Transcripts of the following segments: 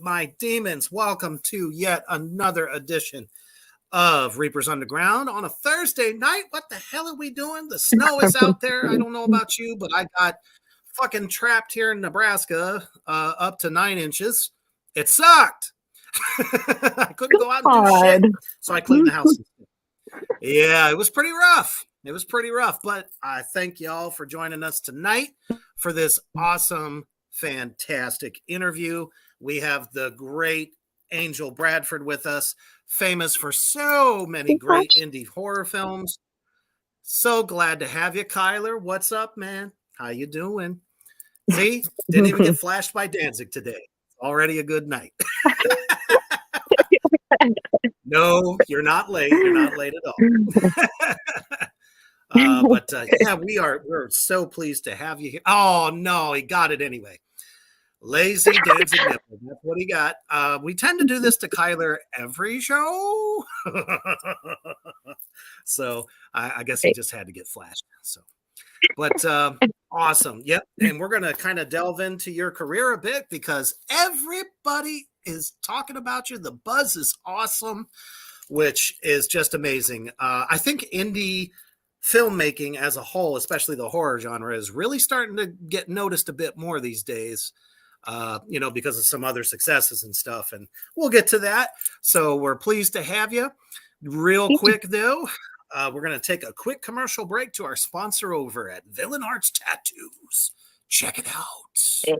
My demons, welcome to yet another edition of Reapers Underground on a Thursday night. What the hell are we doing? The snow is out there. I don't know about you, but I got fucking trapped here in Nebraska up to 9 inches. It sucked. I couldn't go out and do shit, so I cleaned the house. Yeah, it was pretty rough. It was pretty rough, but I thank y'all for joining us tonight for this awesome, fantastic interview. We have the great Angel Bradford with us, famous for so many great indie horror films. So glad to have you, Kyler. What's up, man? How you doing? See, didn't even get flashed by Danzig today. Already a good night. No, you're not late. You're not late at all. Yeah, we're so pleased to have you here. Oh no, he got it anyway. Lazy Danzig nipple. That's what he got. We tend to do this to Kyler every show. So I guess he just had to get flashed. So, but awesome. Yep. And we're going to kind of delve into your career a bit because everybody is talking about you. The buzz is awesome, which is just amazing. I think indie filmmaking as a whole, especially the horror genre, is really starting to get noticed a bit more these days. Because of some other successes and stuff. And we'll get to that. So we're pleased to have you. Real quick, though, we're going to take a quick commercial break to our sponsor over at Villain Arts Tattoos. Check it out.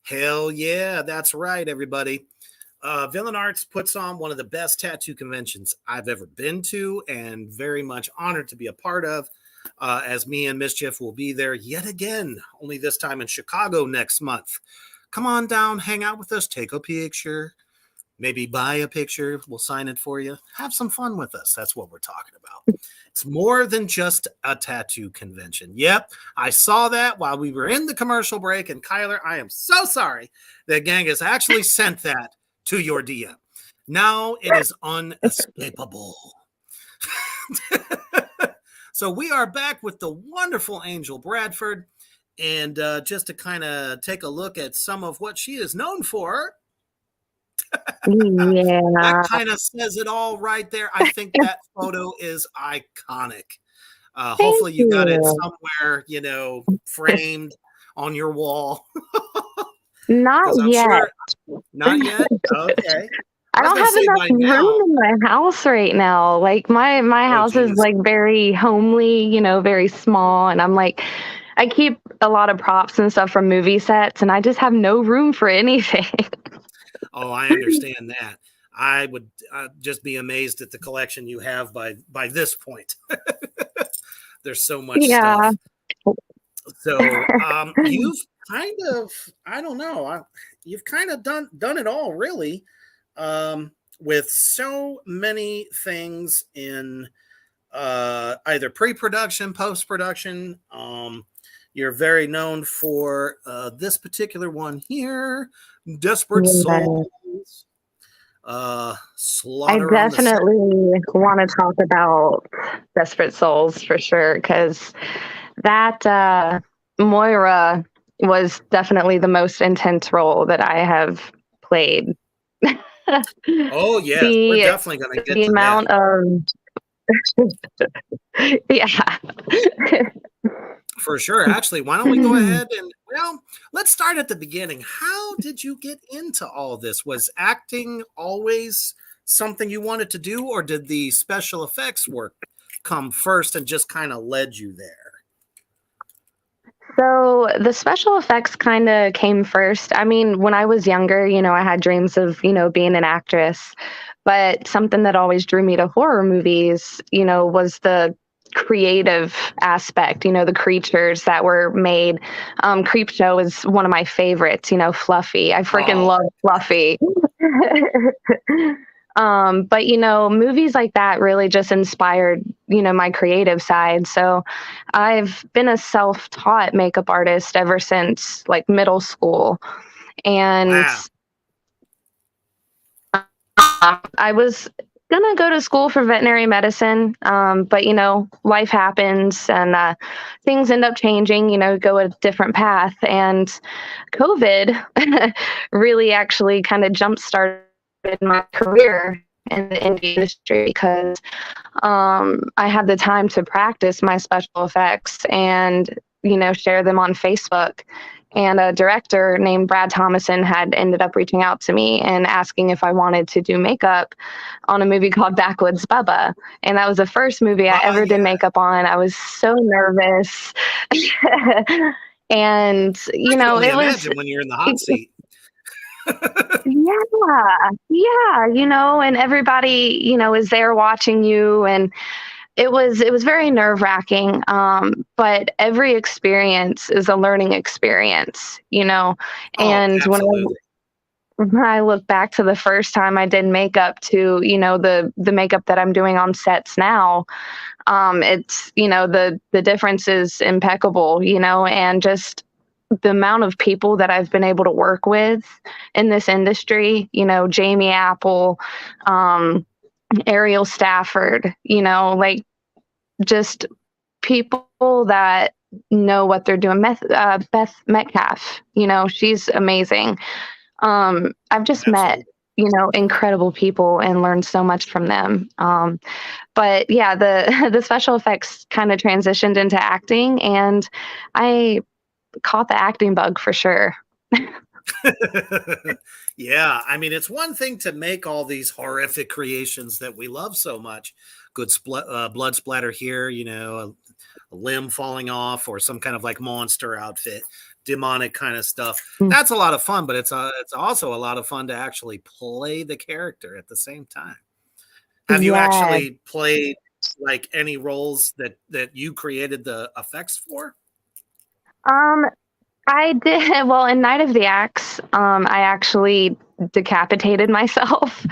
Hell yeah, that's right, everybody. Villain Arts puts on one of the best tattoo conventions I've ever been to and very much honored to be a part of, as me and Mischief will be there yet again, only this time in Chicago next month. Come on down, hang out with us, take a picture, maybe buy a picture. We'll sign it for you. Have some fun with us. That's what we're talking about. It's more than just a tattoo convention. Yep, I saw that while we were in the commercial break. And Kyler, I am so sorry that gang has actually sent that to your DM. Now it is unescapable. So we are back with the wonderful Angel Bradford. And just to kind of take a look at some of what she is known for. Yeah, that kind of says it all right there. I think that photo is iconic. Hopefully you got it somewhere, framed on your wall. Not yet. Sure, not yet. Okay. I don't have enough room in my house right now. Like my house is like very homely, very small. And I'm like, I keep a lot of props and stuff from movie sets and I just have no room for anything. Oh, I understand that. I would just be amazed at the collection you have by this point. There's so much stuff. So you've kind of, I don't know, you've kind of done it all, really. with so many things in either pre-production, post-production. You're very known for this particular one here, Desperate Yeah. Souls. I Slaughter on the Set. definitely want to talk about Desperate Souls for sure, because that Moira was definitely the most intense role that I have played. Oh yes, we're the definitely going to get the to that. amount of yeah. For sure. Actually, why don't we go ahead and, well, let's start at the beginning. How did you get into all this? Was acting always something you wanted to do, or did the special effects work come first and just kind of led you there? So the special effects kind of came first. I mean, when I was younger, I had dreams of, being an actress, but something that always drew me to horror movies, was the creative aspect, the creatures that were made. Creepshow is one of my favorites, Fluffy. I freaking Oh, love Fluffy. But movies like that really just inspired, my creative side. So I've been a self-taught makeup artist ever since like middle school. And wow. I was gonna go to school for veterinary medicine, but life happens and things end up changing. Go a different path, and COVID really actually kind of jump started my career in the indie industry because I had the time to practice my special effects and share them on Facebook. And a director named Brad Thomason had ended up reaching out to me and asking if I wanted to do makeup on a movie called Backwoods Bubba. And that was the first movie I ever did Yeah. makeup on. I was so nervous. And, I can only imagine when you're in the hot seat. yeah, and everybody, is there watching you. And it was very nerve-wracking, but every experience is a learning experience, Oh, and absolutely. when I look back to the first time I did makeup to the makeup that I'm doing on sets now, it's the difference is impeccable, and just the amount of people that I've been able to work with in this industry, Jamie Apple, Ariel Stafford, like just people that know what they're doing. Beth Metcalf, she's amazing. I've just met, Absolutely. incredible people and learned so much from them. But yeah, the the special effects kind of transitioned into acting, and I caught the acting bug for sure. Yeah, I mean, it's one thing to make all these horrific creations that we love so much. Good blood splatter here, a limb falling off, or some kind of like monster outfit, demonic kind of stuff. Mm. That's a lot of fun, but it's also a lot of fun to actually play the character at the same time. Have you Yeah. actually played like any roles that you created the effects for? Um, I did well in Night of the Axe. I actually decapitated myself.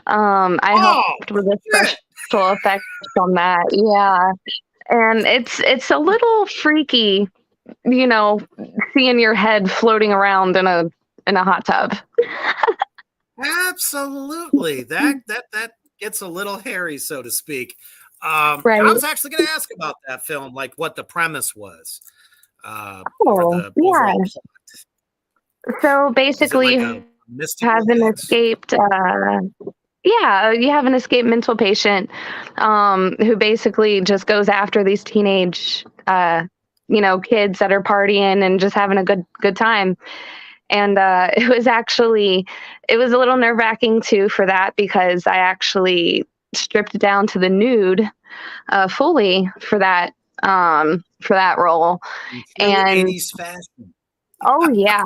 I Oh, helped with the shit. special effects on that. Yeah, and it's a little freaky, you know, seeing your head floating around in a hot tub. Absolutely. That gets a little hairy, so to speak. Right. I was actually going to ask about that film, like what the premise was, or Oh, the yeah. overall plot. So Is it basically, like a you have mystical an hex? escaped. Yeah, you have an escaped mental patient who basically just goes after these teenage, kids that are partying and just having a good time. And it was a little nerve wracking too for that because I actually stripped down to the nude fully for that role. In true And 80s fashion. oh yeah,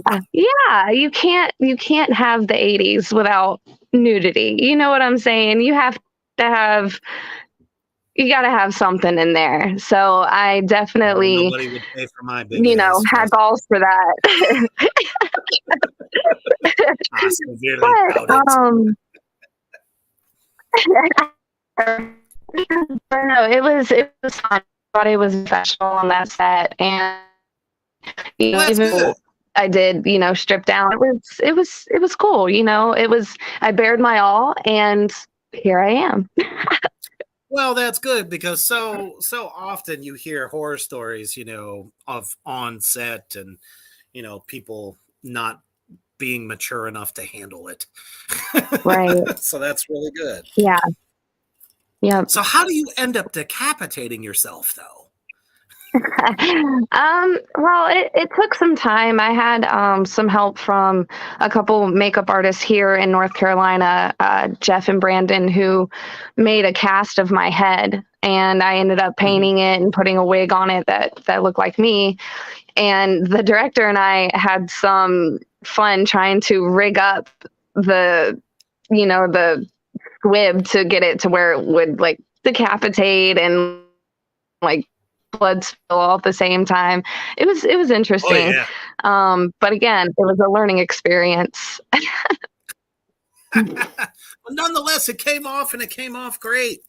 you can't have the 80s without nudity. You know what I'm saying? To have you got to have something in there. So I Oh, definitely, nobody would pay for my big ass, had trust balls for that. me. I severely But doubt it. No, it was fun. I thought it was special on that set, and Well, that's even good. though I did, strip down, it was cool. I bared my all, and here I am. Well, that's good because so often you hear horror stories, of on set and people not being mature enough to handle it. Right. So that's really good. Yeah. Yeah. So how do you end up decapitating yourself though? Well, it took some time. I had some help from a couple makeup artists here in North Carolina, Jeff and Brandon, who made a cast of my head, and I ended up Mhm. painting it and putting a wig on it that looked like me. And the director and I had some fun trying to rig up the the squib to get it to where it would like decapitate and like blood spill all at the same time. It was Oh interesting. yeah. But again, it was a learning experience. But nonetheless, it came off and it came off great.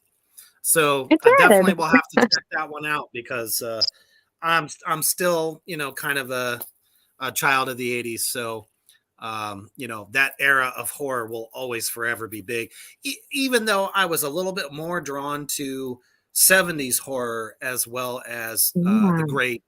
So It I definitely did. will have to check that one out because I'm still kind of a child of the '80s, so that era of horror will always forever be big. Even though I was a little bit more drawn to '70s horror as well as the Yeah. great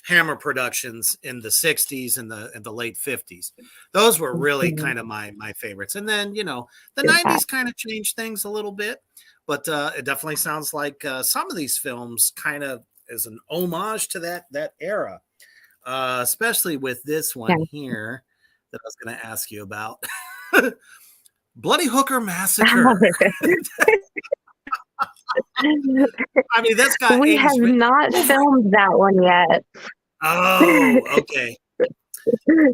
Hammer productions in the '60s and the late '50s. Those were really kind of my favorites. And then the Yeah. '90s kind of changed things a little bit, but it definitely sounds like some of these films kind of is an homage to that era, especially with this one here that I was going to ask you about. Bloody Hooker Massacre. I mean, that's got We have 80s written not over it. filmed that one yet. Oh, okay.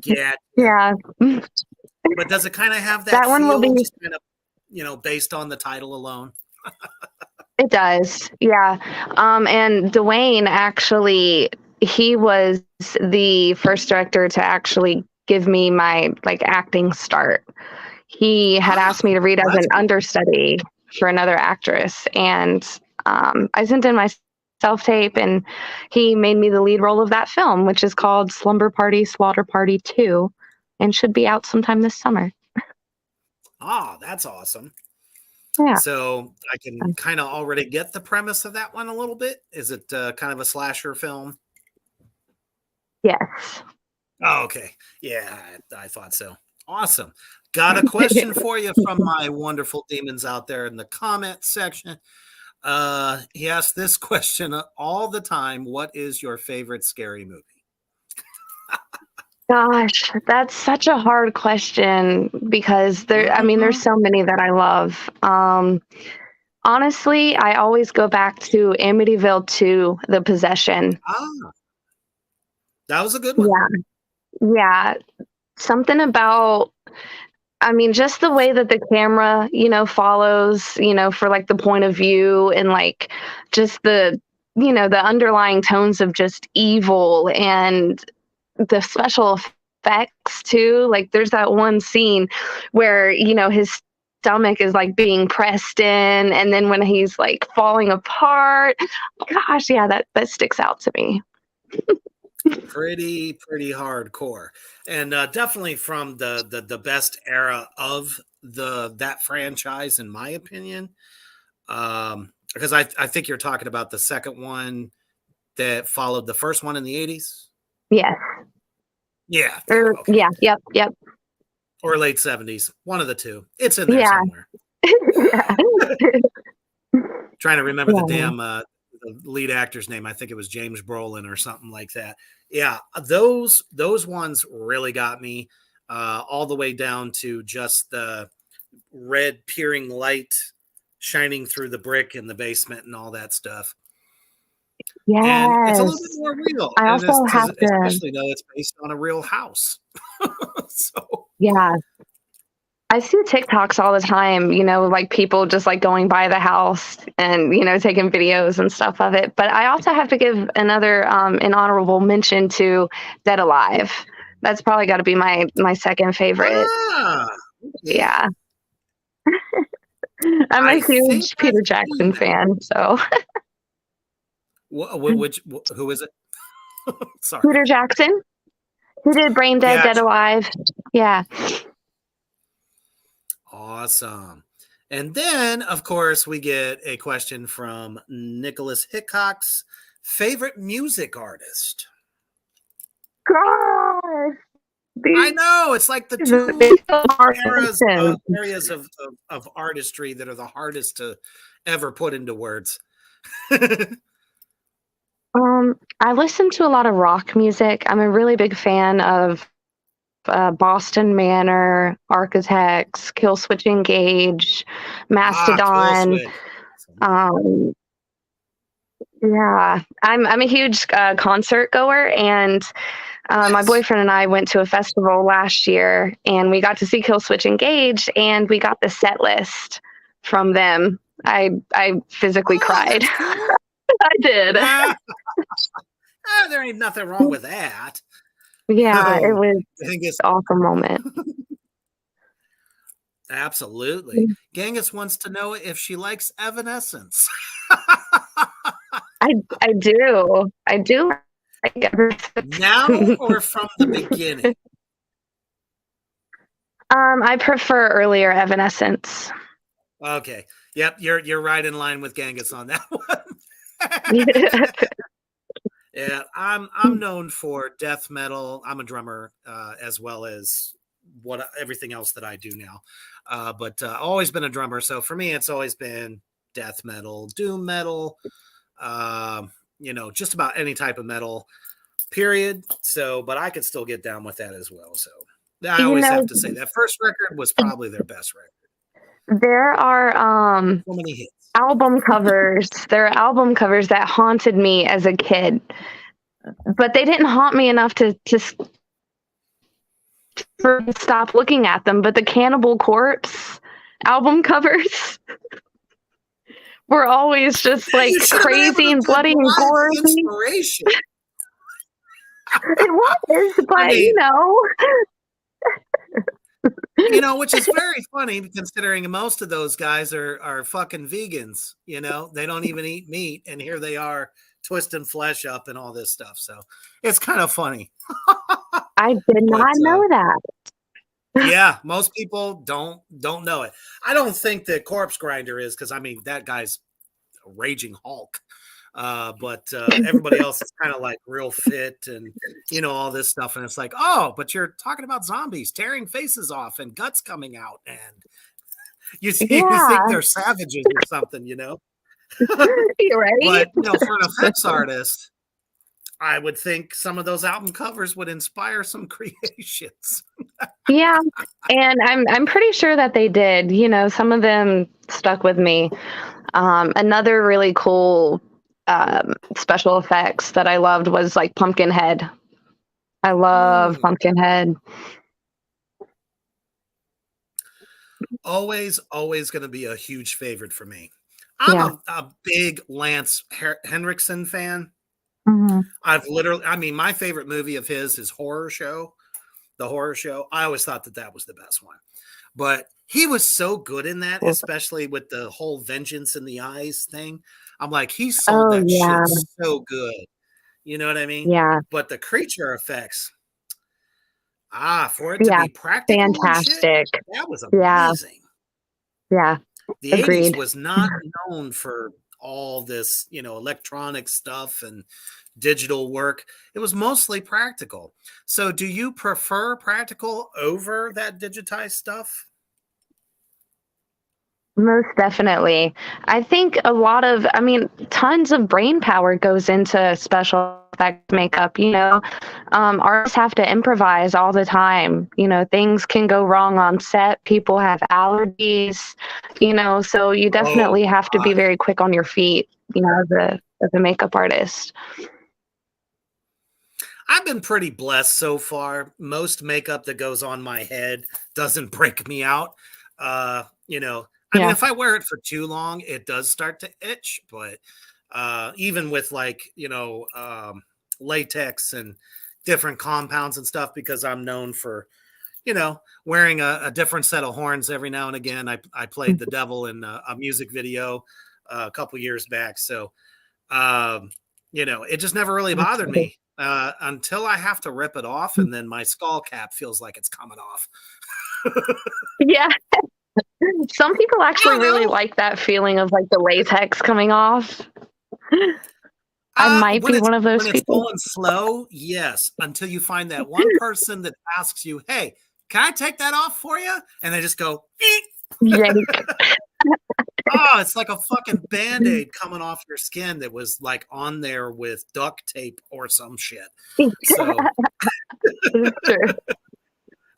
Yeah. Yeah. But does it kind of have that That one will feel, be. just kind of, based on the title alone? It does. Yeah. And Dwayne actually, he was the first director to actually give me my like acting start. He had Ah, asked me to read well, as that's an good. understudy for another actress, and I sent in my self tape, and he made me the lead role of that film, which is called Slumber Party Slaughter Party 2, and should be out sometime this summer. Ah, that's awesome. Yeah. So I can kind of already get the premise of that one a little bit. Is it kind of a slasher film? Yes. Oh, okay. Yeah, I thought so. Awesome. Got a question for you from my wonderful demons out there in the comment section. He asks this question all the time. What is your favorite scary movie? Gosh, that's such a hard question because I mean, there's Mm-hmm. so many that I love. Honestly, I always go back to Amityville 2, The Possession. Ah, that was a good one. Yeah. Yeah. Something about, I mean, just the way that the camera, follows, for like the point of view and like just the underlying tones of just evil and the special effects too. Like there's that one scene where, his stomach is like being pressed in and then when he's like falling apart. Gosh, yeah, that sticks out to me. Pretty hardcore, and definitely from the best era of that franchise, in my opinion. Because I think you're talking about the second one that followed the first one in the '80s. Yeah. Yeah, okay, Yeah, yep. or late '70s, one of the two. It's in there Yeah. somewhere. Yeah. Trying to remember the Yeah. damn the lead actor's name. I think it was James Brolin or something like that. Yeah, those ones really got me, all the way down to just the red peering light shining through the brick in the basement and all that stuff. And it's a little bit Yes. more real, I and also have to, especially though it's based on a real house. So yeah. I see TikToks all the time, like people just like going by the house and, taking videos and stuff of it. But I also have to give an honorable mention to Dead Alive. That's probably got to be my second favorite. ah, okay. Yeah. I'm I a think huge I've Peter seen Jackson that. fan, so Who is it? Sorry. Peter Jackson, who did Brain Dead, Dead Gotcha. Alive. Yeah. Awesome. And then, of course, we get a question from Nicholas Hickox. Favorite music artist? Gosh, I these know it's like the are two hard questions. areas of artistry that are the hardest to ever put into words. I listen to a lot of rock music. I'm a really big fan of Boston Manor, Architects, Killswitch Engage, Kill Mastodon. switch. Um, yeah, I'm a huge concert goer, and my Nice. boyfriend and I went to a festival last year, and we got to see Killswitch Engage, and we got the set list from them. I physically Oh, cried. that's cool. I did. Ah, there ain't nothing wrong with that. Yeah, it Oh, was Genghis, an awesome moment. absolutely. Genghis wants to know if she likes Evanescence. I I do. I do like Now Evanescence. or from the beginning? I prefer earlier Evanescence. Okay. Yep, you're right in line with Genghis on that one. Yeah, I'm known for death metal. I'm a drummer as well as what everything else that I do now. But always been a drummer, so for me, it's always been death metal, doom metal, just about any type of metal. Period. So, but I could still get down with that as well. So, I You always have know, to say that first record was probably their best record. there are So many hits. album covers. There are album covers that haunted me as a kid, but they didn't haunt me enough to stop looking at them. But the Cannibal Corpse album covers were always just You like should have been able crazy to and bloody and derive gory. the inspiration. It was, I but mean, . which is very funny considering most of those guys are fucking vegans. They don't even eat meat, and here they are twisting flesh up and all this stuff. So it's kind of funny. I did But not know that. yeah, most people don't know it. I don't think that Corpse Grinder is, because I mean that guy's a raging Hulk. But everybody else is kind of like real fit and all this stuff, and it's like, oh, but you're talking about zombies tearing faces off and guts coming out, and you think Yeah, they're savages or something, you're right. But for an effects artist, I would think some of those album covers would inspire some creations. Yeah, and I'm pretty sure that they did. Some of them stuck with me. Another really cool special effects that I loved was like Pumpkinhead. I love Mm. Pumpkinhead. Always going to be a huge favorite for me. I'm Yeah. a big Lance Henriksen fan. Mhm. My favorite movie of his is The Horror Show. I always thought that was the best one. But he was so good in that, especially with the whole vengeance in the eyes thing. I'm like, he sold Oh that yeah, shit so good. You know what I mean? yeah, But the creature effects, for it to yeah. be practical and shit, Fantastic. that was Yeah, amazing. yeah. The 80s Agreed. was not known for all this, electronic stuff and digital work. It was mostly practical. So do you prefer practical over that digitized stuff? Most definitely. I think tons of brain power goes into special effects makeup. Artists have to improvise all the time. Things can go wrong on set. People have allergies, so you Oh definitely have to be God. very quick on your feet, as a makeup artist. I've been pretty blessed so far. Most makeup that goes on my head doesn't break me out. I mean, Yeah. if I wear it for too long, it does start to itch. But even with latex and different compounds and stuff, because I'm known for, wearing a different set of horns every now and again. I played the devil in a music video a couple years back. So, it just never really bothered me until I have to rip it off. And then my skull cap feels like it's coming off. Yeah. Some people actually really like that feeling of like the latex coming off. I might be one of those when people. It's going slow, yes. Until you find that one person that asks you, "Hey, can I take that off for you?" And they just go, Yank. "Oh, it's like a fucking Band-Aid coming off your skin that was like on there with duct tape or some shit." So, Sure.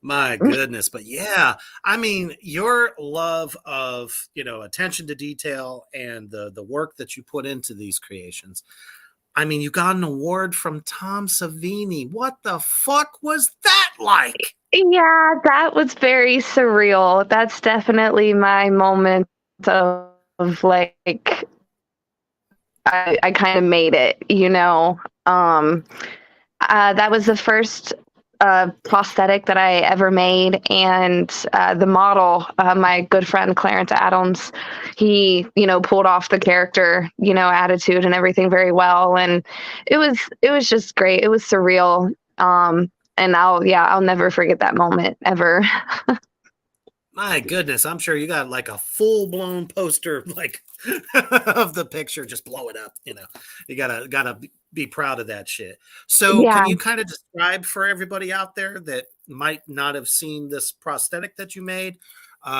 my goodness, but yeah, I mean, your love of attention to detail and the work that you put into these creations. I mean, you got an award from Tom Savini. What the fuck was that like? Yeah, that was very surreal. That's definitely my moment of like I kind of made it, that was the first prosthetic that I ever made, and the model, my good friend Clarence Adams, he pulled off the character attitude and everything very well, and it was just great. It was surreal, and I'll never forget that moment ever. My goodness, I'm sure you got like a full-blown poster like of the picture. Just blow it up. You gotta be proud of that shit. So Yeah. can you kind of describe for everybody out there that might not have seen this prosthetic that you made,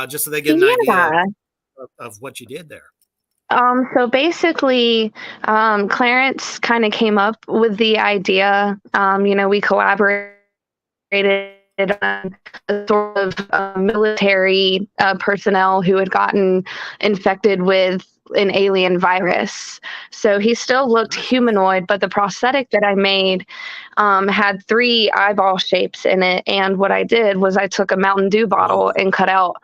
just so they get an idea of what you did there? So basically, Clarence kind of came up with the idea. We collaborated on a sort of military personnel who had gotten infected with an alien virus. So he still looked humanoid, but the prosthetic that I made had 3 eyeball shapes in it. And what I did was I took a Mountain Dew bottle and cut out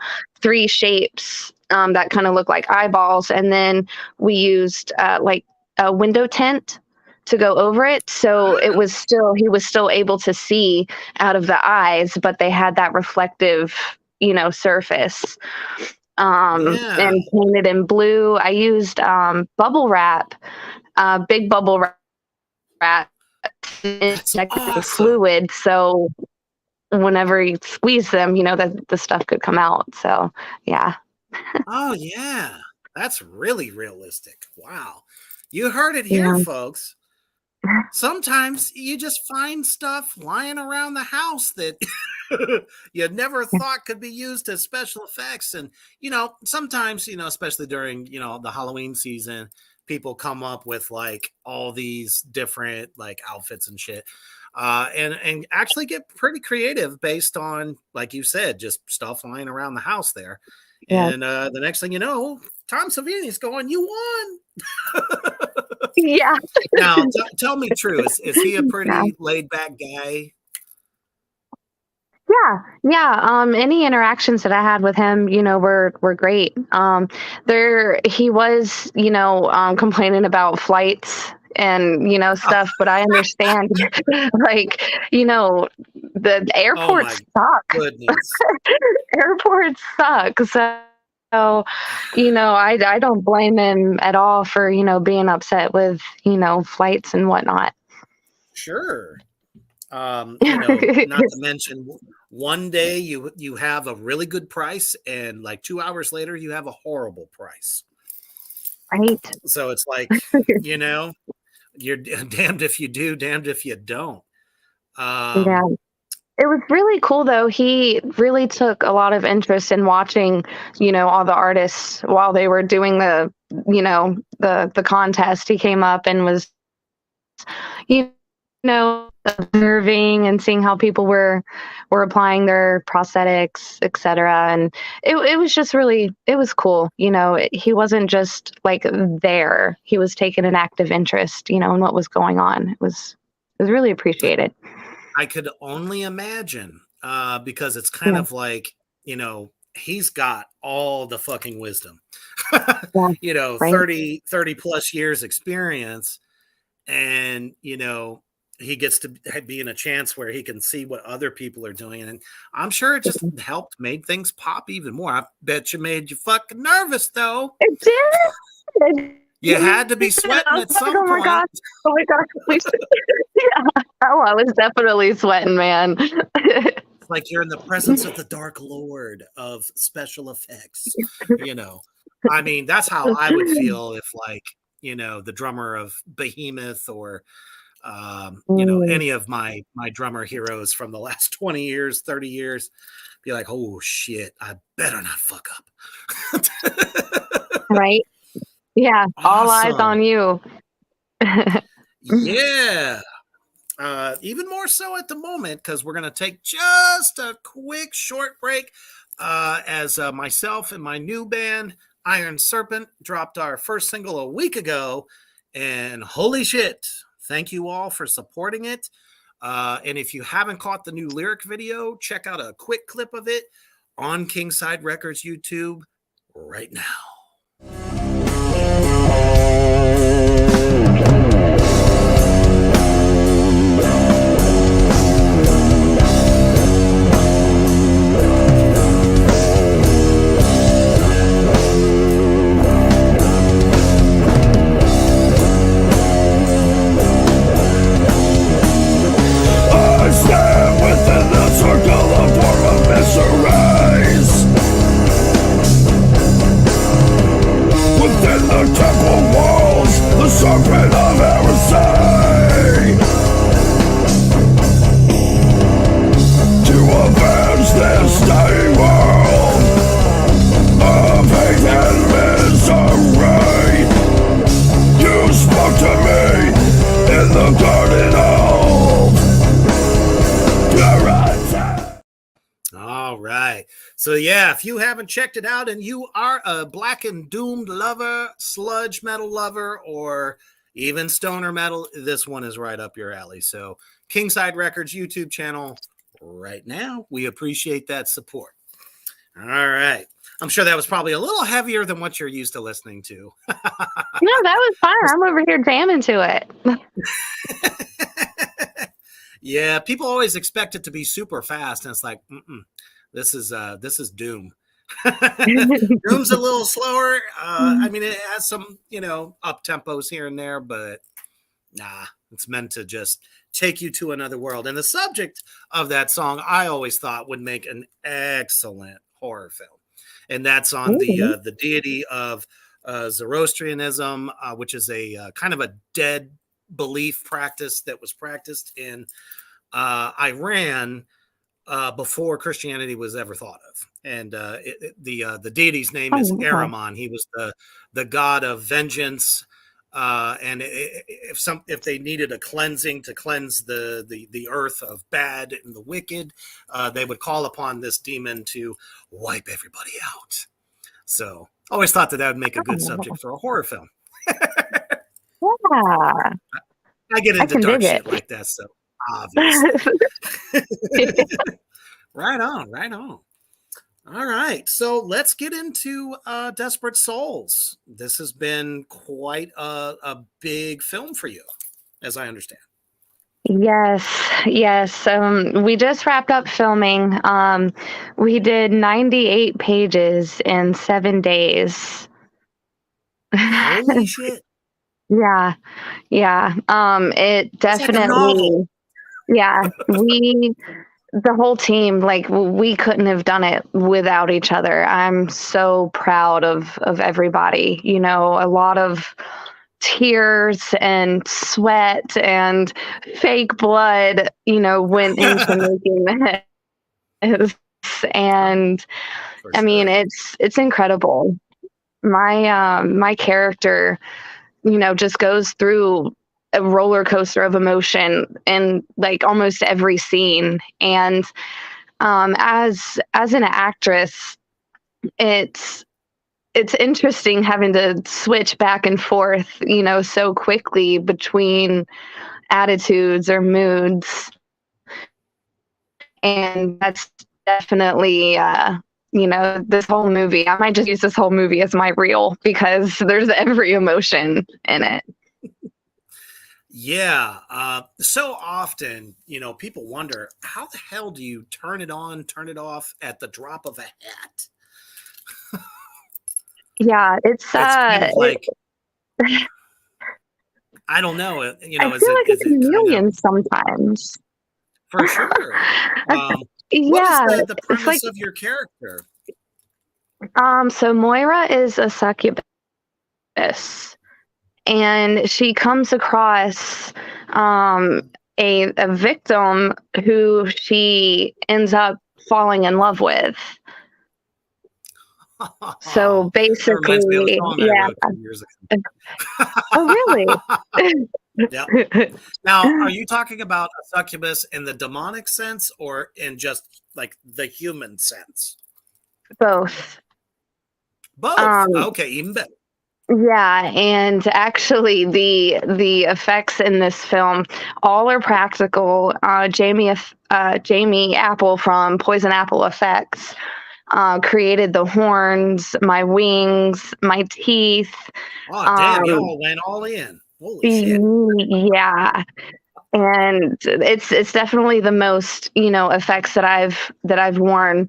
3 shapes that kind of look like eyeballs. And then we used like a window tint to go over it. So he was still able to see out of the eyes, but they had that reflective, surface. And painted in blue. I used bubble wrap, big bubble wrap, awesome. fluid. So whenever you squeeze them, the stuff could come out. So yeah. Oh yeah, that's really realistic. Wow, you heard it here, folks. Sometimes you just find stuff lying around the house that you never thought could be used as special effects. And, sometimes, especially during, the Halloween season, people come up with like all these different like outfits and shit. And actually get pretty creative based on, like you said, just stuff lying around the house there. Yeah. And the next thing you know, Tom Savini's going, "You won." Yeah. Now, tell me true. Is he a pretty laid back guy? Yeah. Any interactions that I had with him, were great. He was, complaining about flights and, stuff, but I understand, like, the airports suck. Goodness. Airports suck. So, I don't blame him at all for, being upset with, flights and whatnot. Sure. Not to mention one day you have a really good price and like 2 hours later you have a horrible price. Right. So it's like, you're damned if you do, damned if you don't. Yeah. It was really cool though. He really took a lot of interest in watching, all the artists while they were doing the contest. He came up and was, observing and seeing how people were applying their prosthetics, etc. And it was just it was cool. He wasn't just like there. He was taking an active interest, in what was going on. It was really appreciated. I could only imagine because it's kind of like, he's got all the fucking wisdom, 30 plus years experience. And, he gets to be in a chance where he can see what other people are doing. And I'm sure it just helped, made things pop even more. I bet you made you fucking nervous, though. It did. You had to be sweating at some oh my point. gosh. Oh my gosh. Yeah. Oh, I was definitely sweating, man. It's like you're in the presence of the Dark Lord of special effects. I mean, that's how I would feel if, like, the drummer of Behemoth or any of my drummer heroes from the last 20 years, 30 years, be like, oh shit, I better not fuck up. Right? Yeah. Awesome. All eyes on you. Yeah. Even more so at the moment, because we're going to take just a quick short break as myself and my new band, Iron Serpent, dropped our first single a week ago. And holy shit, thank you all for supporting it. And if you haven't caught the new lyric video, check out a quick clip of it on Kingside Records YouTube right now. So yeah, if you haven't checked it out and you are a Black and Doomed lover, sludge metal lover, or even stoner metal, this one is right up your alley. So Kingside Records YouTube channel right now. We appreciate that support. All right. I'm sure that was probably a little heavier than what you're used to listening to. No, that was fine. I'm over here jamming to it. Yeah, people always expect it to be super fast, and it's like, this is Doom. Doom's a little slower. I mean, it has some, up tempos here and there, but nah, it's meant to just take you to another world. And the subject of that song, I always thought would make an excellent horror film. And that's on the deity of Zoroastrianism, which is a kind of a dead belief practice that was practiced in Iran before Christianity was ever thought of. And the deity's name is Ahriman. He was the god of vengeance. And if they needed a cleansing to cleanse the earth of bad and the wicked, they would call upon this demon to wipe everybody out. So always thought that would make a good subject for a horror film. Yeah. I get into dark shit like that, so obviously. Right on. All right, so let's get into Desperate Souls. This has been quite a big film for you, as I understand. Yes. We just wrapped up filming. We did 98 pages in 7 days. Holy shit. Yeah. It definitely, the whole team, like, we couldn't have done it without each other. I'm so proud of everybody. A lot of tears and sweat and fake blood, went into making this. And I mean, it's incredible. My character, just goes through a roller coaster of emotion in like almost every scene. And as an actress, it's interesting having to switch back and forth, so quickly between attitudes or moods. And that's definitely, this whole movie, I might just use this whole movie as my reel because there's every emotion in it. Yeah. So often, people wonder how the hell do you turn it on, turn it off at the drop of a hat? Yeah, It's kind of like, I don't know. I Is feel it like a kind of chameleon sometimes. for sure? What is Yeah, the it's like premise of your character? so Moira is a succubus, and she comes across a victim who she ends up falling in love with. So That reminds me of a basically, song I yeah. wrote 2 years Oh, really? ago. Yep. Now, are you talking about a succubus in the demonic sense or in just like the human sense? Both. Both. Um, Okay, even better. yeah, and actually, the effects in this film all are practical. Jamie Apple from Poison Apple Effects created the horns, my wings, my teeth. Oh, damn, Um, y'all went all in. Holy shit. yeah, and it's definitely the most effects that I've worn,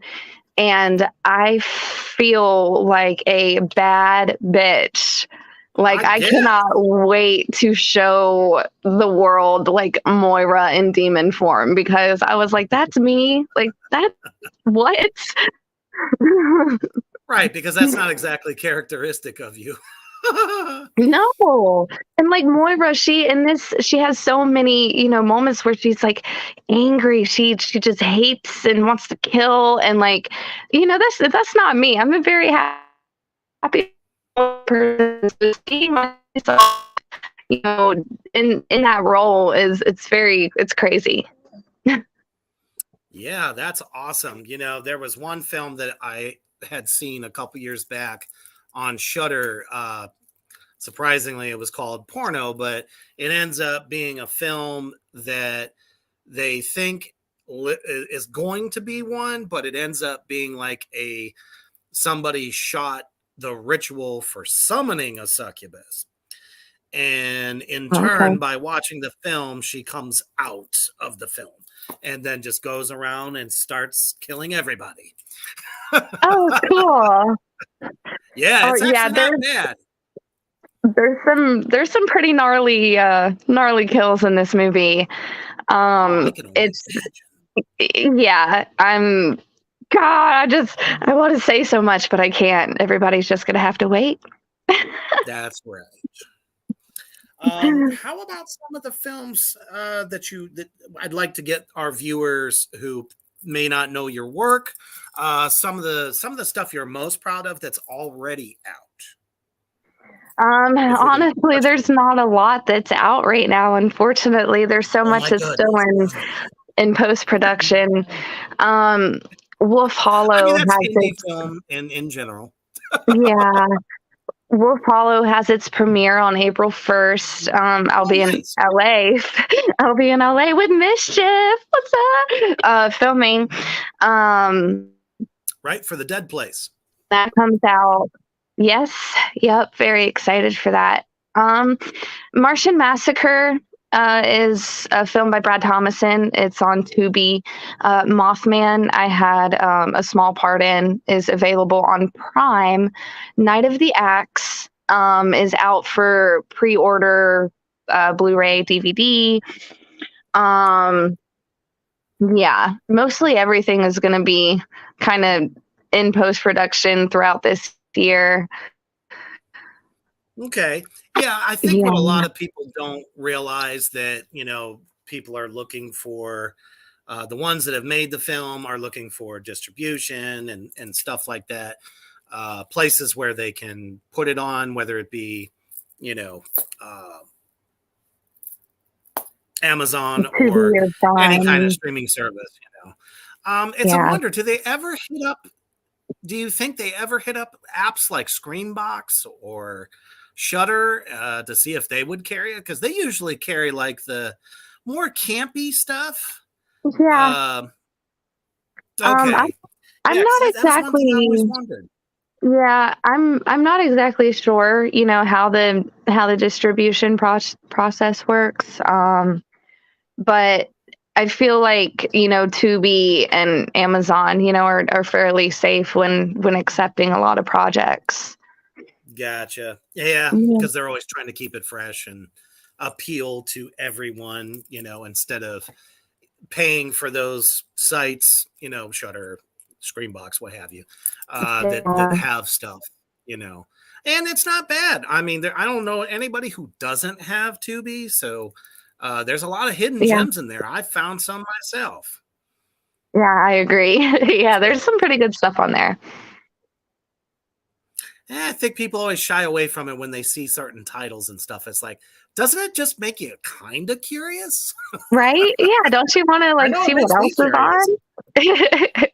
and I feel like a bad bitch. Like I I guess. cannot wait to show the world like Moira in demon form, because I was like, that's me. Like that's what? Right, because that's not exactly characteristic of you. No. And like Moira, she has so many, moments where she's like angry. She just hates and wants to kill, and like, that's not me. I'm a very happy person. So seeing myself, in that role it's crazy. Yeah, that's awesome. There was one film that I had seen a couple years back on Shudder. Surprisingly, it was called Porno, but it ends up being a film that they think is going to be one, but it ends up being like somebody shot the ritual for summoning a succubus. And in Okay. turn, by watching the film, she comes out of the film and then just goes around and starts killing everybody. Oh, cool. Yeah, Oh it's yeah, actually not bad. there's some pretty gnarly kills in this movie. Oh, I can only It's imagine. yeah, God, I want to say so much, but I can't. Everybody's just gonna have to wait. That's right. How about some of the films that I'd like to get our viewers who may not know your work, some of the stuff you're most proud of that's already out. If we can Honestly, touch there's on that. not a lot that's out right now. Unfortunately, there's so Oh much my that's still goodness. in post production. Um, Wolf I mean, Hollow that's has indie its film in general. yeah. Wolf Hollow has its premiere on April 1st. I'll Oh, be in nice. LA. I'll be in LA with Mischief. What's up? Filming. Um, Right for the Dead Place. that comes out. Yes. Yep. Very excited for that. Um, Martian Massacre is a film by Brad Thomason. It's on Tubi. Mothman, I had a small part in, is available on Prime. Night of the Axe is out for pre-order, Blu-ray, DVD. Um, yeah, mostly everything is going to be kind of in post-production throughout this year. Okay. Yeah, I think what a Yeah. lot of people don't realize that, people are looking for the ones that have made the film are looking for distribution and stuff like that. Places where they can put it on, whether it be, you know, uh, Amazon Tubi or or any kind of Prime. streaming service. It's a Yeah. wonder. Do you think they ever hit up apps like Screenbox or Shutter to see if they would carry it? Because they usually carry like the more campy stuff. Yeah. Uh, Um, I'm okay, I'm yeah, because not that was one thing I always exactly wondered. yeah, I'm not exactly sure, how the how the distribution process works. But I feel like, Tubi and Amazon, are fairly safe when accepting a lot of projects. Gotcha. Yeah, Yeah. because they're always trying to keep it fresh and appeal to everyone, instead of paying for those sites, Shutter, Screenbox, what have you, that have stuff, and it's not bad. I mean, I don't know anybody who doesn't have Tubi, so there's a lot of hidden Yeah. gems in there. I found some myself. Yeah, I agree. Yeah, there's some pretty good stuff on there. I think people always shy away from it when they see certain titles and stuff. It's like, doesn't it just make you kind of curious? Right? Yeah, don't you want to see what else is on?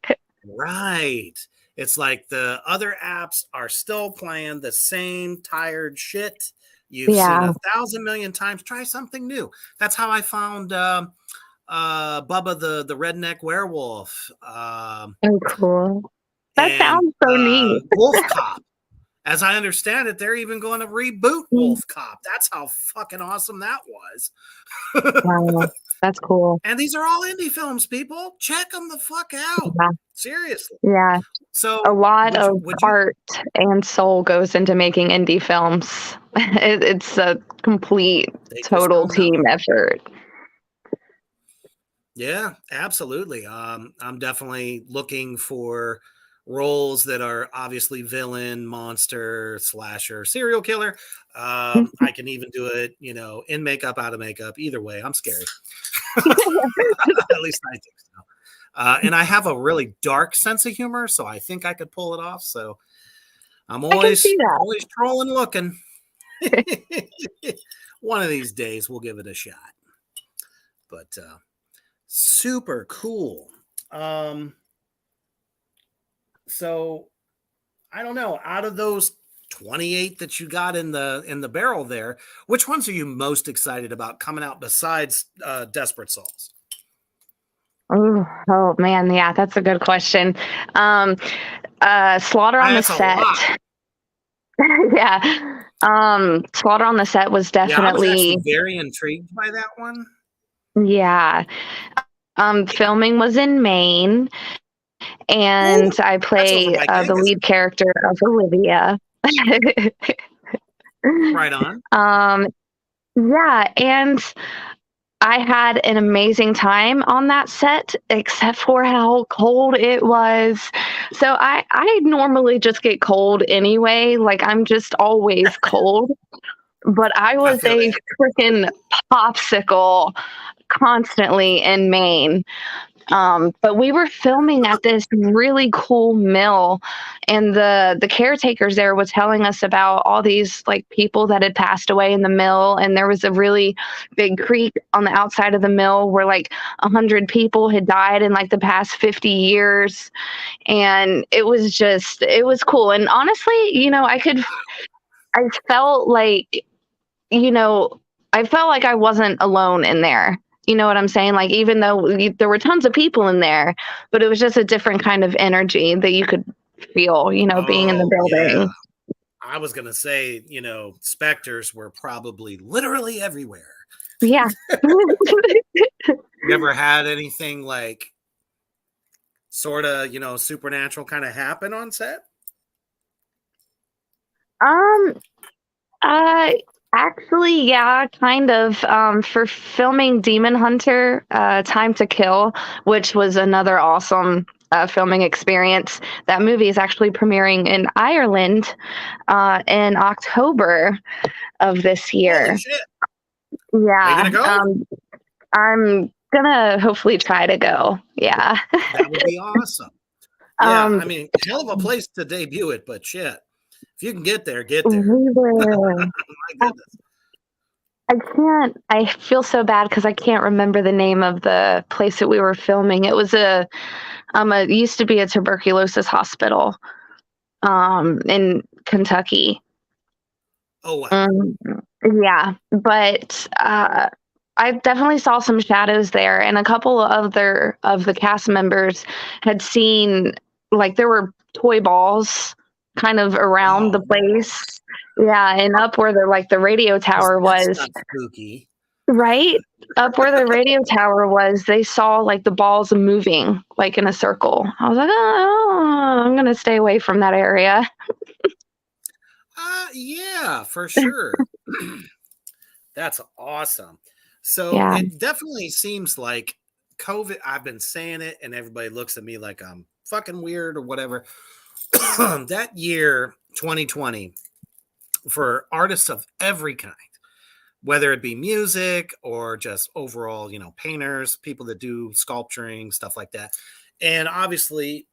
Right. It's like the other apps are still playing the same tired shit you've seen 1,000 million times. Try something new. That's how I found Bubba the redneck werewolf. Oh, cool. That sounds so neat. Wolf Cop. As I understand it, they're even going to reboot Wolf Cop. That's how fucking awesome that was. Wow, that's cool. And these are all indie films, people. Check them the fuck out. Yeah. Seriously. Yeah. So a lot of heart and soul goes into making indie films. It's a complete, total team effort. Yeah, absolutely. I'm definitely looking for roles that are obviously villain, monster, slasher, serial killer. I can even do it, in makeup, out of makeup. Either way, I'm scary. At least I think so. And I have a really dark sense of humor, so I think I could pull it off. So I'm always trolling, looking. One of these days, we'll give it a shot. But super cool. So I don't know, out of those 28 that you got in the barrel there, which ones are you most excited about coming out besides Desperate Souls? Oh man, yeah, that's a good question. Slaughter on the Set. Yeah. Slaughter on the Set was definitely I was actually very intrigued by that one. Yeah. Filming was in Maine, and I play the lead character of Olivia. Right on. Yeah, and I had an amazing time on that set, except for how cold it was. So I normally just get cold anyway. Like, I'm just always cold. But I was a freaking popsicle constantly in Maine. But we were filming at this really cool mill, and the caretakers there were telling us about all these people that had passed away in the mill, and there was a really big creek on the outside of the mill where 100 people had died in the past 50 years, and it was cool. And honestly, I felt like I wasn't alone in there. You know what I'm saying? Even though there were tons of people in there, but it was just a different kind of energy that you could feel, being in the building. Yeah. I was going to say, specters were probably literally everywhere. Yeah. You ever had anything sort of, supernatural kind of happen on set? Actually, yeah, kind of. For filming Demon Hunter, Time to Kill, which was another awesome filming experience. That movie is actually premiering in Ireland in October of this year. Holy shit. Yeah. Are you gonna go? I'm gonna hopefully try to go. Yeah. That would be awesome. Yeah, I mean, hell of a place to debut it, but shit. If you can get there, get there. My goodness. I feel so bad because I can't remember the name of the place that we were filming. It was it used to be a tuberculosis hospital in Kentucky. Oh, wow. Yeah, but I definitely saw some shadows there, and a couple of the cast members had seen there were toy balls kind of around Oh, the place. Yeah, and up where the radio tower that's was, not spooky. right? Up where the radio tower was, they saw like the balls moving like in a circle. I was like, oh, I'm gonna stay away from that area. Yeah, for sure. That's awesome. So Yeah, it definitely seems like COVID, I've been saying it and everybody looks at me like I'm fucking weird or whatever. That year, 2020, for artists of every kind, whether it be music or just overall, painters, people that do sculpturing, stuff like that. And obviously,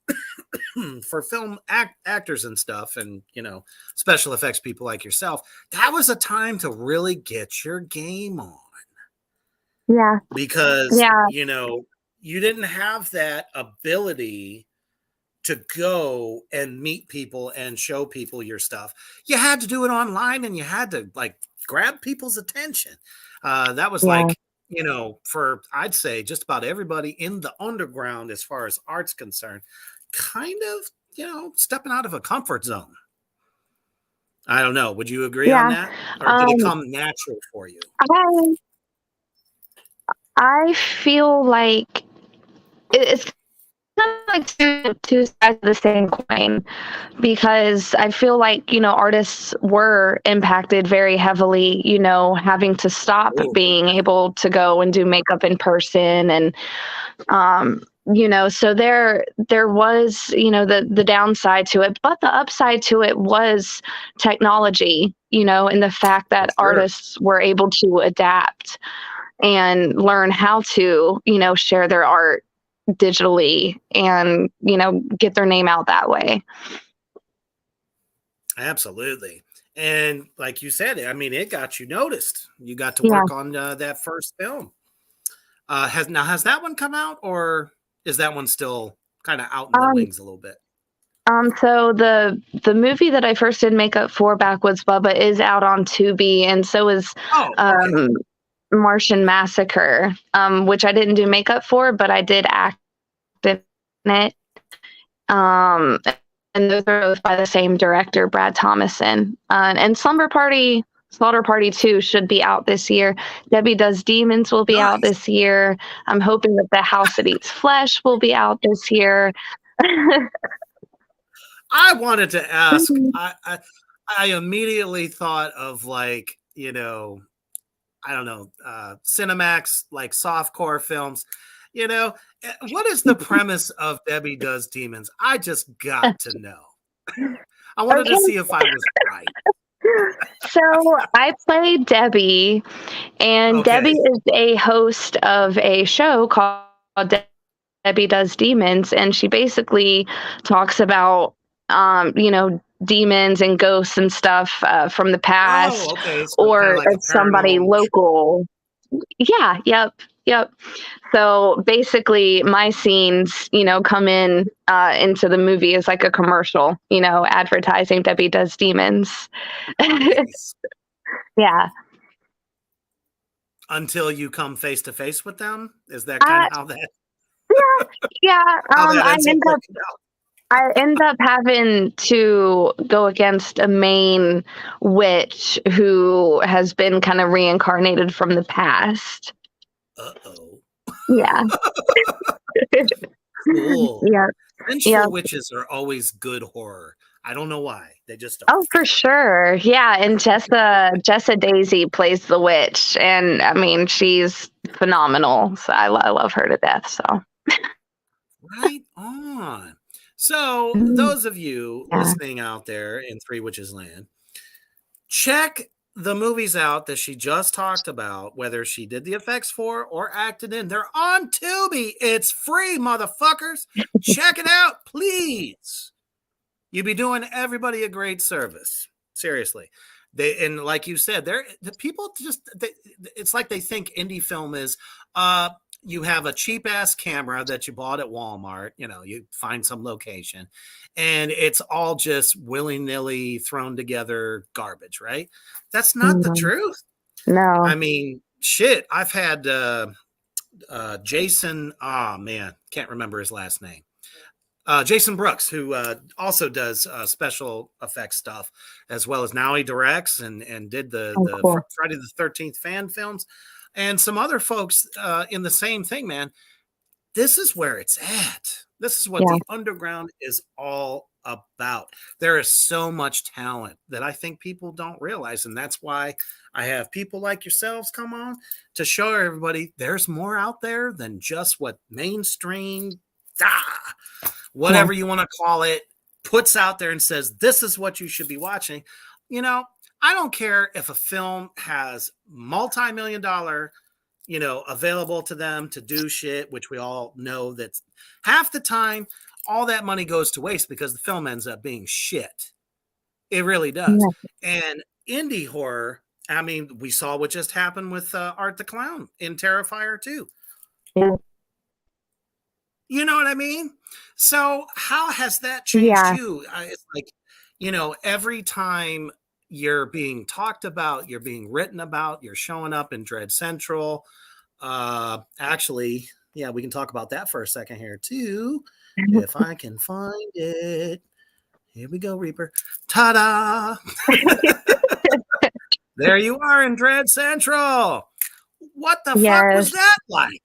for film actors and stuff, and special effects people like yourself, that was a time to really get your game on yeah, because yeah, you didn't have that ability to go and meet people and show people your stuff. You had to do it online and you had to like grab people's attention. That was yeah, like, for I'd say just about everybody in the underground as far as art's concerned, kind of, stepping out of a comfort zone. I don't know. Would you agree on yeah. that? Or did it Um, come natural for you? I I feel like it's kind of like two sides of the same coin, because I feel like, artists were impacted very heavily, having to stop Oh, being able to go and do makeup in person. And, so there was, the downside to it, but the upside to it was technology, and the fact for that sure. artists were able to adapt and learn how to, share their art digitally and, get their name out that way. Absolutely. And like you said, I mean, it got you noticed. You got to Yeah. work on that first film. Has that one come out, or is that one still kind of out in the Um, wings a little bit? so the movie that I first did makeup for, Backwoods Bubba, is out on Tubi, and so is Oh, okay. um, Martian Massacre, which I didn't do makeup for, but I did act in it. Um, and those are both by the same director, Brad Thomason. And Slaughter Party 2 should be out this year. Debbie Does Demons will be out Nice. this year. I'm hoping that The House That Eats Flesh will be out this year. I wanted to ask. I immediately thought of like I don't know, Cinemax like softcore films. What is the premise of Debbie Does Demons? I just got to know. I wanted to Okay, see if I was right. so I play Debbie, and Okay. Debbie is a host of a show called Debbie Does Demons, and she basically talks about, demons and ghosts and stuff from the Oh, past, okay. So kind of or like a if somebody paranormal show. local. Yeah, yep. So basically, my scenes, come into the movie as like a commercial, advertising Debbie Does Demons. Nice. Yeah. Until you come face to face with them? Is that kind Uh, of how that yeah. how that ends up working out? I end up having to go against a main witch who has been kind of reincarnated from the past. Uh-oh. Yeah. Cool. Yeah. Yeah. Vengeful witches are always good horror. I don't know why. They just are. Oh, for sure. Yeah. And Jessa Daisy plays the witch. And I mean, she's phenomenal. So I love her to death. So, Right on. So, mm, those of you yeah. listening out there in Three Witches Land, check the movies out that she just talked about, whether she did the effects for or acted in. They're on Tubi. It's free, motherfuckers. Check it out, please. You'd be doing everybody a great service. Seriously. And like you said, the people it's like they think indie film is you have a cheap ass camera that you bought at Walmart, you find some location, and it's all just willy-nilly thrown together garbage, right? That's not the Mm, truth. no. I mean, shit, I've had Jason, oh man, can't remember his last name. Jason Brooks, who also does special effects stuff, as well as now he directs and did the cool. Friday the 13th fan films, and some other folks in the same thing. Man, this is where it's at. This is what Yeah. the underground is all about. There is so much talent that I think people don't realize, and that's why I have people like yourselves come on to show everybody there's more out there than just what mainstream whatever you want to call it, puts out there and says, this is what you should be watching. You know, I don't care if a film has multi-million dollar, available to them to do shit, which we all know that half the time, all that money goes to waste because the film ends up being shit. It really does. Yeah. And indie horror, I mean, we saw what just happened with Art the Clown in Terrifier 2. Yeah. You know what I mean? So how has that changed you? It's like, every time you're being talked about, you're being written about, you're showing up in Dread Central. Actually, yeah, we can talk about that for a second here too. If I can find it. Here we go, Reaper. Ta-da! There you are in Dread Central. What the fuck was that like?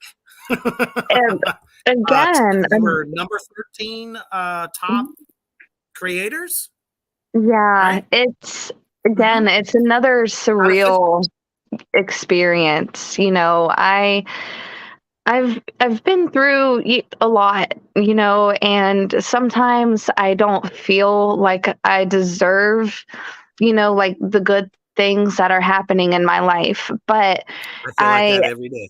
And again, we're number 13 top creators. Yeah, right? It's again, it's another surreal experience. I've been through a lot, and sometimes I don't feel like I deserve, like the good things that are happening in my life. But I feel like that every day.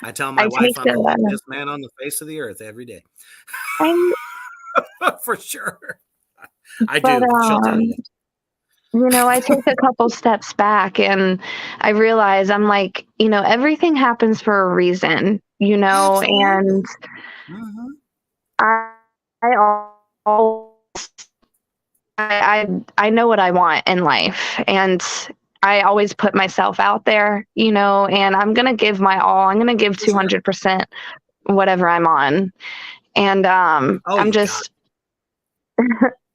I tell my I wife take I'm the luckiest man on the face of the earth every day. For sure. I do. She'll tell you. I take a couple steps back and I realize I'm like, everything happens for a reason, Absolutely. and I always, I know what I want in life, and I always put myself out there, and I'm going to give my all. I'm going to give 200% whatever I'm on. And I'm just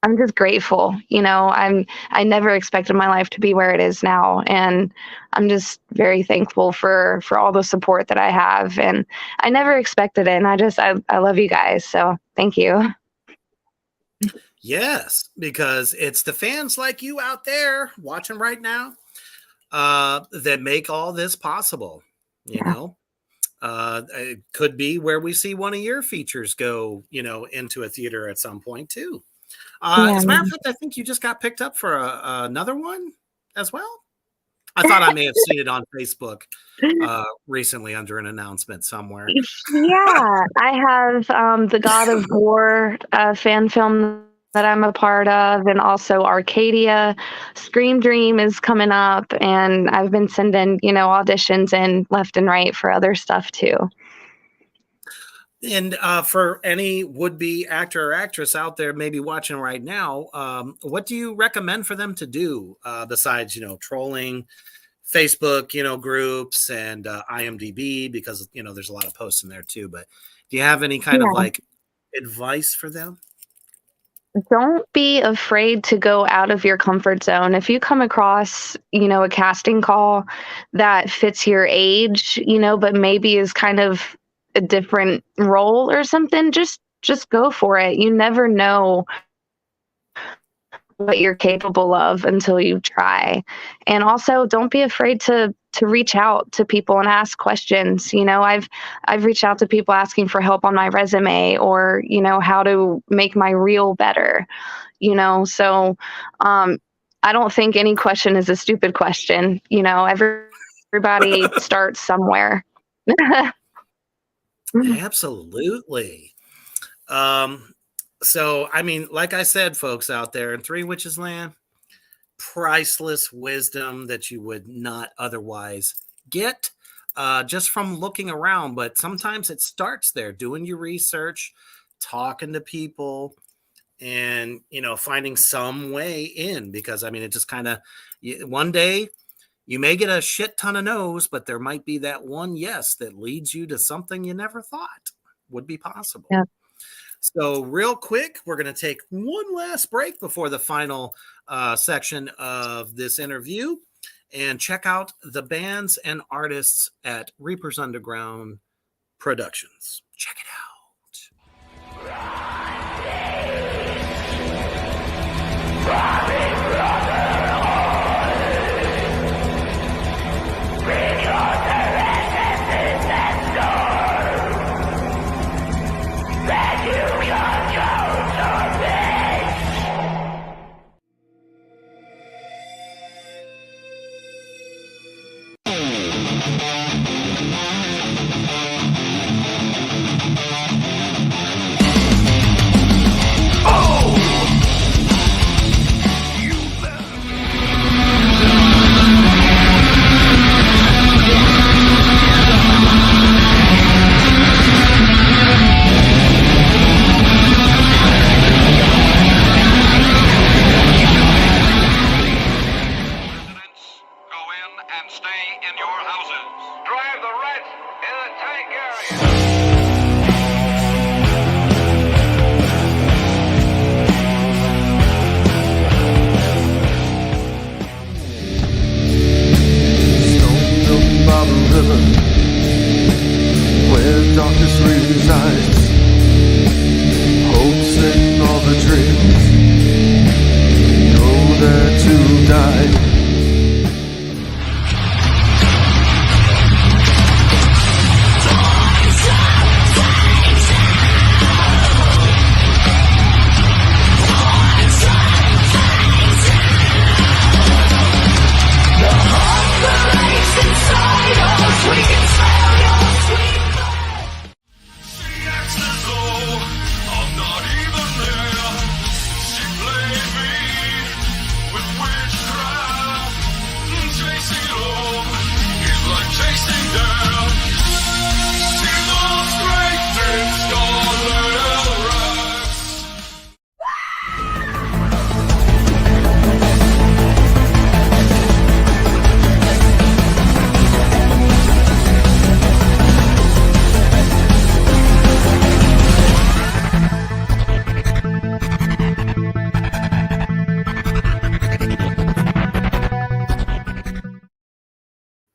I'm just grateful. I never expected my life to be where it is now, and I'm just very thankful for all the support that I have, and I never expected it, and I love you guys, so thank you. Yes, because it's the fans like you out there watching right now that make all this possible. It could be where we see one of your features go, into a theater at some point too. As a matter of fact, I think you just got picked up for another one as well. I thought I may have seen it on Facebook recently under an announcement somewhere. Yeah, I have the God of War fan film that I'm a part of, and also Arcadia. Scream Dream is coming up, and I've been sending, auditions in left and right for other stuff too. And for any would-be actor or actress out there maybe watching right now, what do you recommend for them to do besides, trolling Facebook, groups and IMDb, because, there's a lot of posts in there too. But do you have any kind of like advice for them? Don't be afraid to go out of your comfort zone. If you come across, a casting call that fits your age, but maybe is kind of a different role or something, just go for it. You never know what you're capable of until you try. And also don't be afraid to reach out to people and ask questions. I've reached out to people asking for help on my resume, or how to make my reel better. So I don't think any question is a stupid question. Everybody starts somewhere. Absolutely. So, I mean, like I said, folks out there in Three Witches Land, priceless wisdom that you would not otherwise get just from looking around. But sometimes it starts there, doing your research, talking to people, and, finding some way in. Because, I mean, it just kind of, one day you may get a shit ton of no's, but there might be that one yes that leads you to something you never thought would be possible. Yeah. So real quick, we're going to take one last break before the final section of this interview and check out the bands and artists at Reapers Underground Productions. Check it out.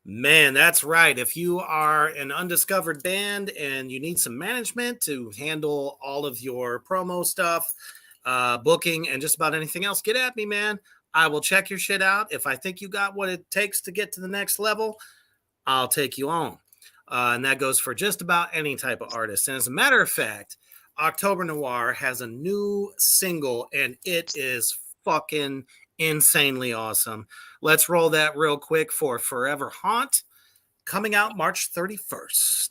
Man, that's right. If you are an undiscovered band and you need some management to handle all of your promo stuff, booking, and just about anything else, get at me, man. I will check your shit out. If I think you got what it takes to get to the next level, I'll take you on. And that goes for just about any type of artist. And as a matter of fact, October Noir has a new single, and it is fucking insanely awesome. Let's roll that real quick for Forever Haunt, coming out March 31st.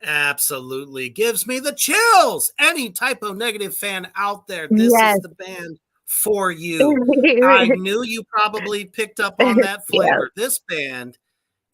Absolutely gives me the chills. Any typo negative fan out there, this is the band for you. I knew you probably picked up on that flavor. This band,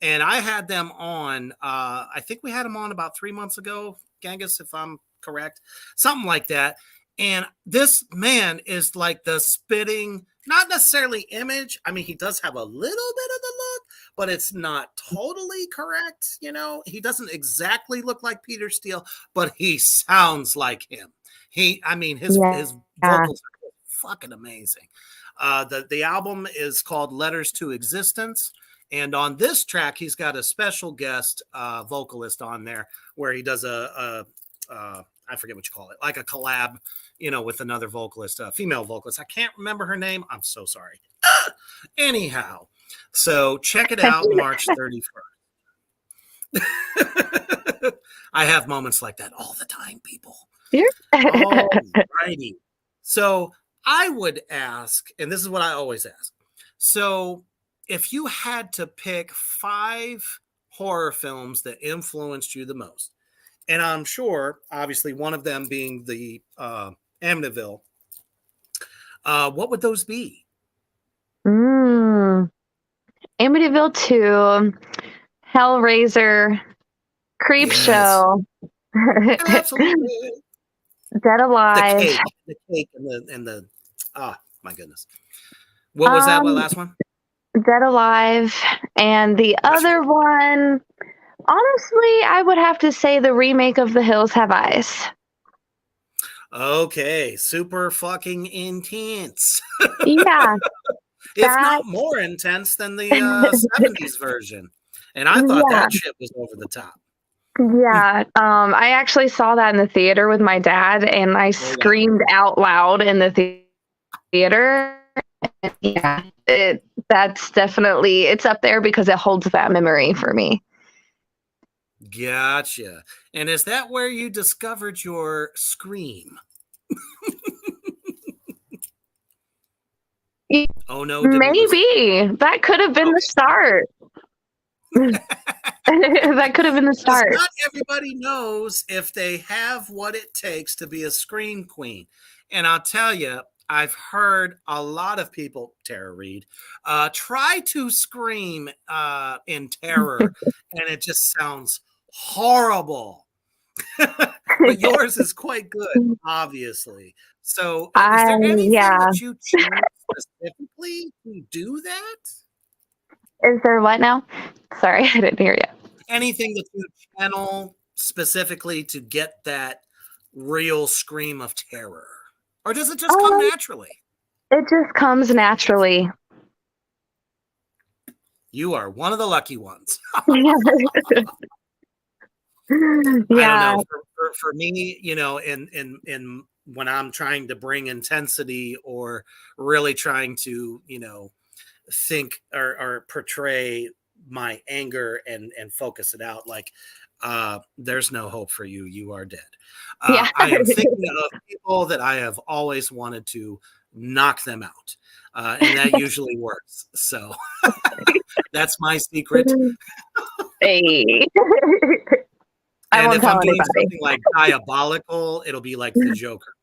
and I had them on, I think we had them on about 3 months ago, Genghis, if I'm correct, something like that. And this man is like the spitting, not necessarily image. I mean, he does have a little bit of the look, but it's not totally correct. You know, he doesn't exactly look like Peter Steele, but he sounds like him. His vocals are fucking amazing. The album is called Letters to Existence. And on this track, he's got a special guest vocalist on there where he does I forget what you call it, like a collab, you know, with another vocalist, female vocalist. I can't remember her name. I'm so sorry. Anyhow, so check it out, March 31st. I have moments like that all the time, people. All righty. So I would ask, and this is what I always ask. So if you had to pick 5 horror films that influenced you the most, and I'm sure, obviously, one of them being the Amityville. What would those be? Amityville 2, Hellraiser, Creep Yes, Show, absolutely. Dead Alive. The cake, and the. My goodness. What was that? What Um, last one? Dead Alive, and the Gotcha. other one. Honestly, I would have to say the remake of The Hills Have Eyes. Okay, super fucking intense. Yeah, If that. not more intense than the 70s version. And I thought Yeah, that shit was over the top. yeah. I actually saw that in the theater with my dad, and I Oh, wow. screamed out loud in the theater. Yeah, that's definitely it's up there because it holds that memory for me. Gotcha. And is that where you discovered your scream? Oh no, did we lose it? Maybe that could have been the Okay. start. That could have been the Because start. not everybody knows if they have what it takes to be a scream queen. And I'll tell you, I've heard a lot of people, Tara Reid, try to scream in terror, and it just sounds horrible. But yours is quite good, obviously. So, is there anything Yeah. that you choose specifically to do that? Is there what now? Sorry, I didn't hear you. Anything that you channel specifically to get that real scream of terror? Or does it just come naturally? It just comes naturally. You are one of the lucky ones. Yeah. I don't know. For me, you know, in when I'm trying to bring intensity or really trying to, you know, think or portray my anger and focus it out, like there's no hope for you, you are dead. Yeah. I am thinking of people that I have always wanted to knock them out, and that usually works. So that's my secret. Hey. I And won't if I'm tell doing anybody. something like diabolical, it'll be like the Joker.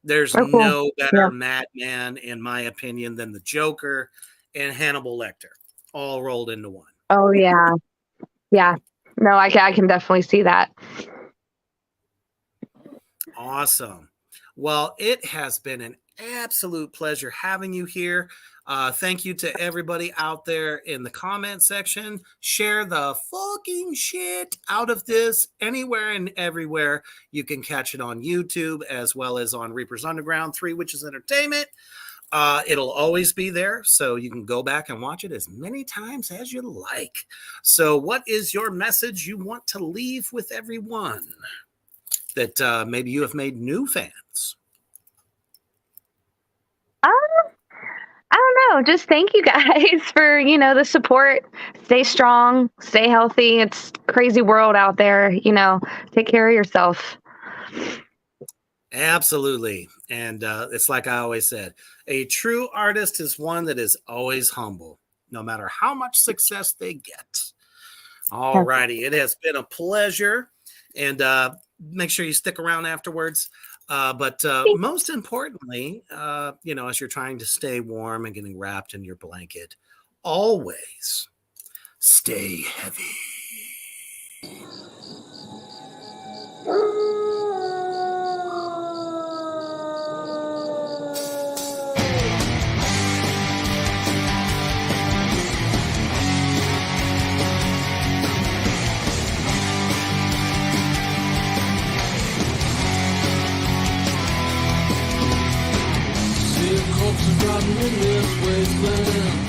There's Oh, cool. no Yeah. better madman, in my opinion, than the Joker and Hannibal Lecter, all rolled into one. Oh yeah. Yeah. No, I can definitely see that. Awesome. Well, it has been an absolute pleasure having you here. Thank you to everybody out there in the comment section. Share the fucking shit out of this anywhere and everywhere. You can catch it on YouTube as well as on Reaper's Underground, 3 Witches Entertainment. It'll always be there, so you can go back and watch it as many times as you like. So what is your message you want to leave with everyone that maybe you have made new fans? I don't know. Just thank you guys for, the support. Stay strong, stay healthy. It's a crazy world out there. Take care of yourself. Absolutely. And it's like I always said, a true artist is one that is always humble, no matter how much success they get. All righty. It has been a pleasure. And make sure you stick around afterwards. But most importantly, as you're trying to stay warm and getting wrapped in your blanket, always stay heavy. Corpses rotting in this wasteland.